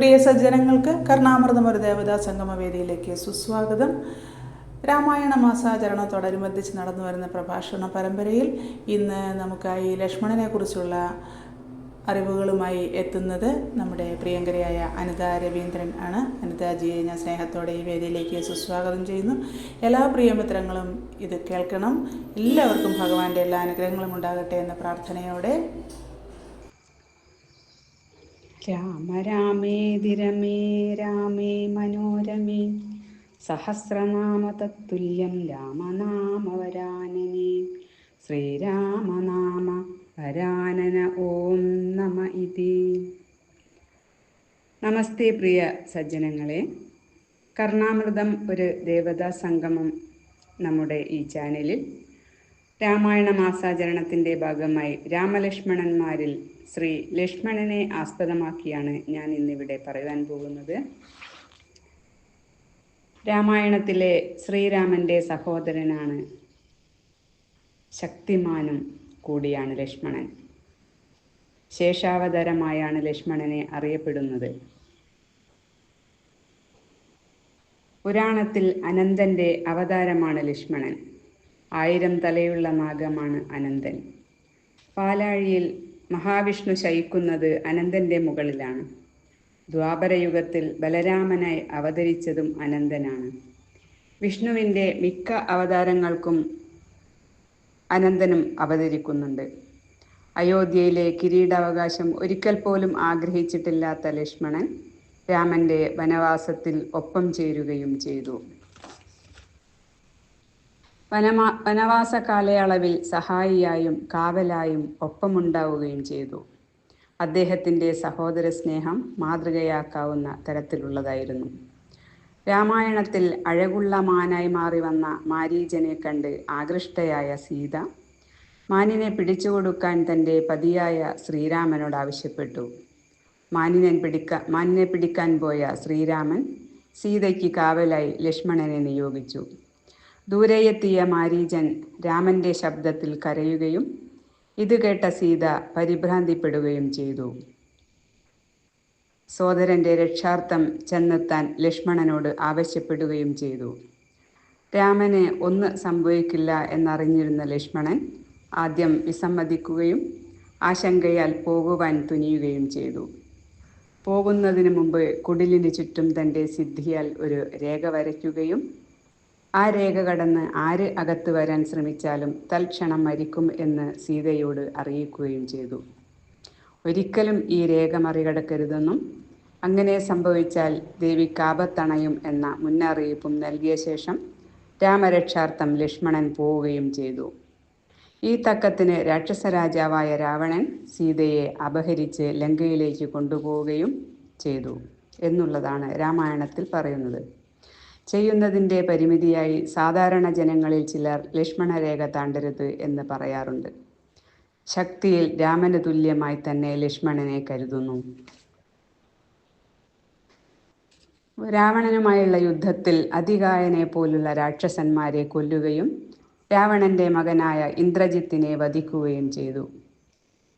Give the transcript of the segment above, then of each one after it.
പ്രിയ സജ്ജനങ്ങൾക്ക് കർണാമൃതം ഒരു ദേവതാ സംഗമ വേദിയിലേക്ക് സുസ്വാഗതം. രാമായണ മാസാചരണത്തോടനുബന്ധിച്ച് നടന്നു വരുന്ന പ്രഭാഷണ പരമ്പരയിൽ ഇന്ന് നമുക്കായി ലക്ഷ്മണനെ കുറിച്ചുള്ള അറിവുകളുമായി എത്തുന്നത് നമ്മുടെ പ്രിയങ്കരയായ അനിത രവീന്ദ്രൻ ആണ്. അനിതാജിയെ ഞാൻ സ്നേഹത്തോടെ ഈ വേദിയിലേക്ക് സുസ്വാഗതം ചെയ്യുന്നു. എല്ലാ പ്രിയമിത്രങ്ങളും ഇത് കേൾക്കണം. എല്ലാവർക്കും ഭഗവാന്റെ എല്ലാ അനുഗ്രഹങ്ങളും ഉണ്ടാകട്ടെ എന്ന പ്രാർത്ഥനയോടെ. രാമ രാമേതി രമേ രാമേ മനോരമേ സഹസ്രനാമ തത്തുല്യം രാമനാമവരാനനേ ശ്രീരാമനാമ വരാനന ഓം നമ ഇതി. നമസ്തേ പ്രിയ സജ്ജനങ്ങളെ, കർണാമൃതം ഒരു ദേവതാ സംഗമം നമ്മുടെ ഈ ചാനലിൽ രാമായണ മാസാചരണത്തിൻ്റെ ഭാഗമായി രാമലക്ഷ്മണന്മാരിൽ ശ്രീ ലക്ഷ്മണനെ ആസ്പദമാക്കിയാണ് ഞാൻ ഇന്നിവിടെ പറയുവാൻ പോകുന്നത്. രാമായണത്തിലെ ശ്രീരാമൻ്റെ സഹോദരനാണ്, ശക്തിമാനും കൂടിയാണ് ലക്ഷ്മണൻ. ശേഷാവതാരമായാണ് ലക്ഷ്മണനെ അറിയപ്പെടുന്നത്. പുരാണത്തിൽ അനന്തൻ്റെ അവതാരമാണ് ലക്ഷ്മണൻ. 1000 തലയുള്ള നാഗമാണ് അനന്തൻ. പാലാഴിയിൽ മഹാവിഷ്ണു ശയിക്കുന്നത് അനന്തൻ്റെ മുകളിലാണ്. ദ്വാപരയുഗത്തിൽ ബലരാമനായി അവതരിച്ചതും അനന്തനാണ്. വിഷ്ണുവിൻ്റെ മിക്ക അവതാരങ്ങൾക്കും അനന്തനും അവതരിക്കുന്നുണ്ട്. അയോധ്യയിലെ കിരീടാവകാശം ഒരിക്കൽ പോലും ആഗ്രഹിച്ചിട്ടില്ലാത്ത ലക്ഷ്മണൻ രാമൻ്റെ വനവാസത്തിൽ ഒപ്പം ചേരുകയും ചെയ്തു. വനവാസ കാലയളവിൽ സഹായിയായും കാവലായും ഒപ്പമുണ്ടാവുകയും ചെയ്തു. അദ്ദേഹത്തിൻ്റെ സഹോദര സ്നേഹം മാതൃകയാക്കാവുന്ന തരത്തിലുള്ളതായിരുന്നു. രാമായണത്തിൽ അഴകുള്ള മാനായി മാറി വന്ന മാരീചനെ കണ്ട് ആകൃഷ്ടയായ സീത മാനിനെ പിടിച്ചുകൊടുക്കാൻ തൻ്റെ പതിയായ ശ്രീരാമനോട് ആവശ്യപ്പെട്ടു. മാനിനെ പിടിക്കാൻ പോയ ശ്രീരാമൻ സീതയ്ക്ക് കാവലായി ലക്ഷ്മണനെ നിയോഗിച്ചു. ദൂരെയെത്തിയ മാരീചൻ രാമൻ്റെ ശബ്ദത്തിൽ കരയുകയും ഇത് കേട്ട സീത പരിഭ്രാന്തിപ്പെടുകയും ചെയ്തു. സോദരൻ്റെ രക്ഷാർത്ഥം ചെന്നെത്താൻ ലക്ഷ്മണനോട് ആവശ്യപ്പെടുകയും ചെയ്തു. രാമന് ഒന്ന് സംഭവിക്കില്ല എന്നറിഞ്ഞിരുന്ന ലക്ഷ്മണൻ ആദ്യം വിസമ്മതിക്കുകയും ആശങ്കയാൽ പോകുവാൻ തുനിയുകയും ചെയ്തു. പോകുന്നതിന് മുമ്പ് കുടിലിന് ചുറ്റും തൻ്റെ സിദ്ധിയാൽ ഒരു രേഖ വരയ്ക്കുകയും ആ രേഖ കടന്ന് ആര് അകത്ത് വരാൻ ശ്രമിച്ചാലും തൽക്ഷണം മരിക്കും എന്ന് സീതയോട് അറിയിക്കുകയും ചെയ്തു. ഒരിക്കലും ഈ രേഖ മറികടക്കരുതെന്നും അങ്ങനെ സംഭവിച്ചാൽ ദേവിക്ക് ആപത്തണയും എന്ന മുന്നറിയിപ്പും നൽകിയ ശേഷം രാമരക്ഷാർത്ഥം ലക്ഷ്മണൻ പോവുകയും ചെയ്തു. ഈ തക്കത്തിന് രാക്ഷസരാജാവായ രാവണൻ സീതയെ അപഹരിച്ച് ലങ്കയിലേക്ക് കൊണ്ടുപോവുകയും ചെയ്തു എന്നുള്ളതാണ് രാമായണത്തിൽ പറയുന്നത്. ചെയ്യുന്നതിൻ്റെ പരിമിതിയായി സാധാരണ ജനങ്ങളിൽ ചിലർ ലക്ഷ്മണരേഖ താണ്ടരുത് എന്ന് പറയാറുണ്ട്. ശക്തിയിൽ രാമന് തുല്യമായി തന്നെ ലക്ഷ്മണനെ കരുതുന്നു. രാവണനുമായുള്ള യുദ്ധത്തിൽ അതികായനെ പോലുള്ള രാക്ഷസന്മാരെ കൊല്ലുകയും രാവണൻ്റെ മകനായ ഇന്ദ്രജിത്തിനെ വധിക്കുകയും ചെയ്തു.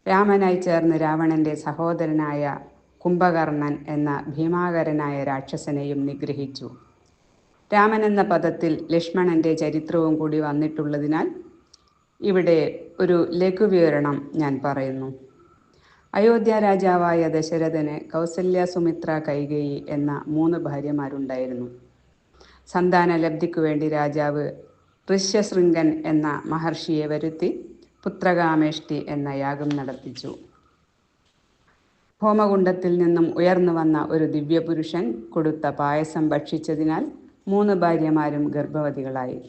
രാമനായി ചേർന്ന് രാവണൻ്റെ സഹോദരനായ കുംഭകർണൻ എന്ന ഭീമാകരനായ രാക്ഷസനെയും നിഗ്രഹിച്ചു. രാമൻ എന്ന പദത്തിൽ ലക്ഷ്മണൻ്റെ ചരിത്രവും കൂടി വന്നിട്ടുള്ളതിനാൽ ഇവിടെ ഒരു ലഘുവിവരണം ഞാൻ പറയുന്നു. അയോധ്യ രാജാവായ ദശരഥന് കൗസല്യ, സുമിത്ര, കൈകേയി എന്ന 3 ഭാര്യമാരുണ്ടായിരുന്നു. സന്താന ലബ്ധിക്കു വേണ്ടി രാജാവ് ഋഷ്യശൃംഗൻ എന്ന മഹർഷിയെ വരുത്തി പുത്രകാമേഷ്ടി എന്ന യാഗം നടത്തിച്ചു. ഹോമകുണ്ഡത്തിൽ നിന്നും ഉയർന്നു വന്ന ഒരു ദിവ്യപുരുഷൻ കൊടുത്ത പായസം ഭക്ഷിച്ചതിനാൽ 3 ഭാര്യമാരും ഗർഭവതികളായി.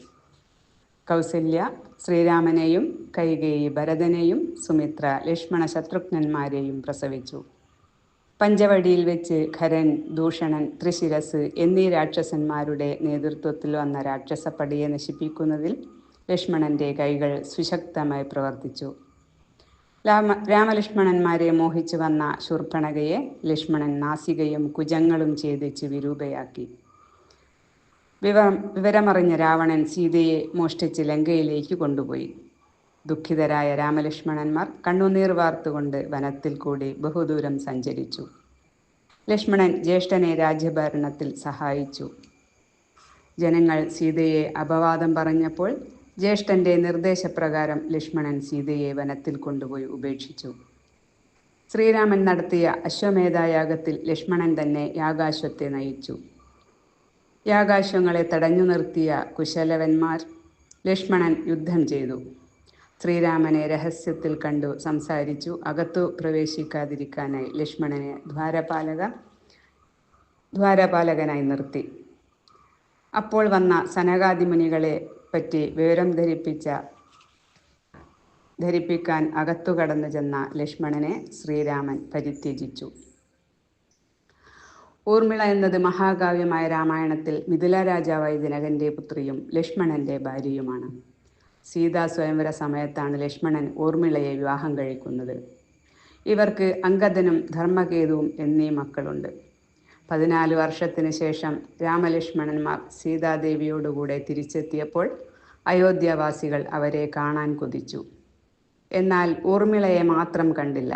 കൗസല്യ ശ്രീരാമനെയും കൈകേയി ഭരതനെയും സുമിത്ര ലക്ഷ്മണ ശത്രുഘ്നന്മാരെയും പ്രസവിച്ചു. പഞ്ചവടിയിൽ വെച്ച് ഖരൻ, ദൂഷണൻ, ത്രിശിരസ് എന്നീ രാക്ഷസന്മാരുടെ നേതൃത്വത്തിൽ വന്ന രാക്ഷസപ്പടയെ നശിപ്പിക്കുന്നതിൽ ലക്ഷ്മണൻ്റെ കൈകൾ സുശക്തമായി പ്രവർത്തിച്ചു. രാമലക്ഷ്മണന്മാരെ മോഹിച്ചു വന്ന ശൂർപ്പണഖയെ ലക്ഷ്മണൻ നാസികയും കുജങ്ങളും ഛേദിച്ച് വിരൂപയാക്കി. വിവരമറിഞ്ഞ രാവണൻ സീതയെ മോഷ്ടിച്ച് ലങ്കയിലേക്ക് കൊണ്ടുപോയി. ദുഃഖിതരായ രാമലക്ഷ്മണന്മാർ കണ്ണുനീർ വാർത്തുകൊണ്ട് വനത്തിൽ കൂടി ബഹുദൂരം സഞ്ചരിച്ചു. ലക്ഷ്മണൻ ജ്യേഷ്ഠനെ രാജ്യഭരണത്തിൽ സഹായിച്ചു. ജനങ്ങൾ സീതയെ അപവാദം പറഞ്ഞപ്പോൾ ജ്യേഷ്ഠന്റെ നിർദ്ദേശപ്രകാരം ലക്ഷ്മണൻ സീതയെ വനത്തിൽ കൊണ്ടുപോയി ഉപേക്ഷിച്ചു. ശ്രീരാമൻ നടത്തിയ അശ്വമേധായാഗത്തിൽ ലക്ഷ്മണൻ തന്നെ യാഗാശ്വത്തെ നയിച്ചു. യാഗാശ്വങ്ങളെ തടഞ്ഞു നിർത്തിയ കുശലവന്മാർ ലക്ഷ്മണൻ യുദ്ധം ചെയ്തു. ശ്രീരാമനെ രഹസ്യത്തിൽ കണ്ടു സംസാരിച്ചു. അകത്തു പ്രവേശിക്കാതിരിക്കാനായി ലക്ഷ്മണനെ ദ്വാരപാലകനായി നിർത്തി. അപ്പോൾ വന്ന സനകാദിമുനികളെ പറ്റി വിവരം ധരിപ്പിക്കാൻ അകത്തു കടന്നു ചെന്ന ലക്ഷ്മണനെ ശ്രീരാമൻ പരിത്യജിച്ചു. ഊർമിള എന്നത് മഹാകാവ്യമായ രാമായണത്തിൽ മിഥില രാജാവായ ജനകന്റെ പുത്രിയും ലക്ഷ്മണന്റെ ഭാര്യയുമാണ്. സീതാ സ്വയംവര സമയത്താണ് ലക്ഷ്മണൻ ഊർമിളയെ വിവാഹം കഴിക്കുന്നത്. ഇവർക്ക് അംഗദനും ധർമ്മകേതുവും എന്നീ മക്കളുണ്ട്. 14 വർഷത്തിന് ശേഷം രാമലക്ഷ്മണന്മാർ സീതാദേവിയോടുകൂടെ തിരിച്ചെത്തിയപ്പോൾ അയോധ്യാവാസികൾ അവരെ കാണാൻ കൊതിച്ചു. എന്നാൽ ഊർമിളയെ മാത്രം കണ്ടില്ല.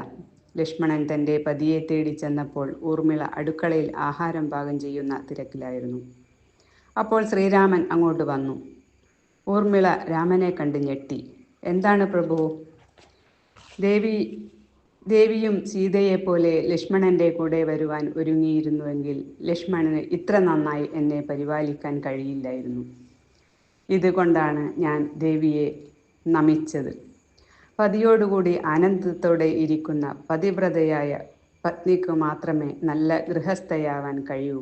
ലക്ഷ്മണൻ തൻ്റെ പതിയെ തേടി ചെന്നപ്പോൾ ഊർമിള അടുക്കളയിൽ ആഹാരം പാകം ചെയ്യുന്ന തിരക്കിലായിരുന്നു. അപ്പോൾ ശ്രീരാമൻ അങ്ങോട്ട് വന്നു. ഊർമിള രാമനെ കണ്ട് ഞെട്ടി. എന്താണ് പ്രഭു? ദേവിയും സീതയെപ്പോലെ ലക്ഷ്മണന്റെ കൂടെ വരുവാൻ ഒരുങ്ങിയിരുന്നുവെങ്കിൽ ലക്ഷ്മണന് ഇത്ര നന്നായി എന്നെ പരിപാലിക്കാൻ കഴിയില്ലായിരുന്നു. ഇതുകൊണ്ടാണ് ഞാൻ ദേവിയെ നമിച്ചത്. പതിയോടുകൂടി ആനന്ദത്തോടെ ഇരിക്കുന്ന പതിവ്രതയായ പത്നിക്ക് മാത്രമേ നല്ല ഗൃഹസ്ഥയാവാൻ കഴിയൂ.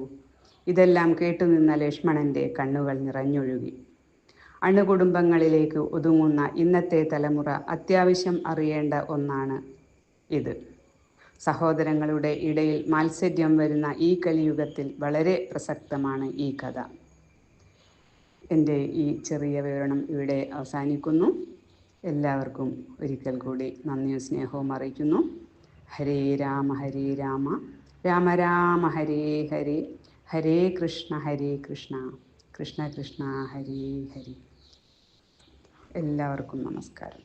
ഇതെല്ലാം കേട്ടുനിന്ന ലക്ഷ്മണന്റെ കണ്ണുകൾ നിറഞ്ഞൊഴുകി. അണുകുടുംബങ്ങളിലേക്ക് ഒതുങ്ങുന്ന ഇന്നത്തെ തലമുറ അത്യാവശ്യം അറിയേണ്ട ഒന്നാണ് ഇത്. സഹോദരങ്ങളുടെ ഇടയിൽ മാത്സര്യം വരുന്ന ഈ കലിയുഗത്തിൽ വളരെ പ്രസക്തമാണ് ഈ കഥ. എൻ്റെ ഈ ചെറിയ വിവരണം ഇവിടെ അവസാനിക്കുന്നു. എല്ലാവർക്കും ഒരിക്കൽ കൂടി നന്ദിയും സ്നേഹവും അറിയിക്കുന്നു. ഹരേ രാമ രാമ രാമ ഹരേ ഹരേ, ഹരേ കൃഷ്ണ കൃഷ്ണ കൃഷ്ണ ഹരേ ഹരേ. എല്ലാവർക്കും നമസ്കാരം.